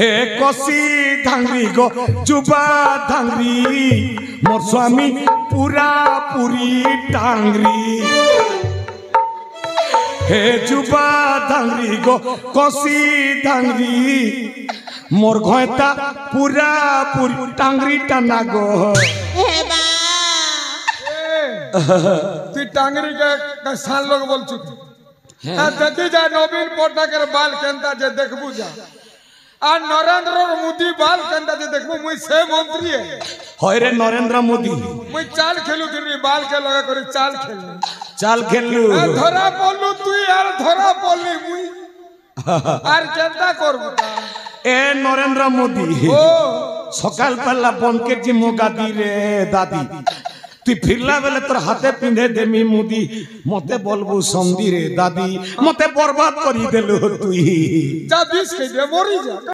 হে কষি ধাংরি গো যুবা ধাংরি মোর স্বামী পুরা পুরি টাংরি হে যুবা ধাংরি গো কষি ধাংরি মোর ঘয়তা পুরা পুরি টাংরি টানা গো তুই টাঙ্গরি के साल लोग बोल चुकी देखी जा नवीन पटनायकर बाल केंता जे देखबू जा आ नरेंद्र मोदी बाल केंता जे देखबू मुई से मंत्री है হয় রে नरेंद्र मोदी मुई चाल खेलू दिनी बाल के लगा करे चाल खेलू धरा बोलू तुई यार धरा बोली मुई আর কেনতা করব এ নরেন্দ্র মোদি ও সকাল পাল্লা বনকে জি মোগাদি রে দাদি তুই ফিরলা বেলে তোর হাতে পিঁধে দেমি মুদি মতে বলবু সন্ধি রে দাদি মতে বরবাদ করি দেলু তুই যা বিষ খেয়ে মরি যা।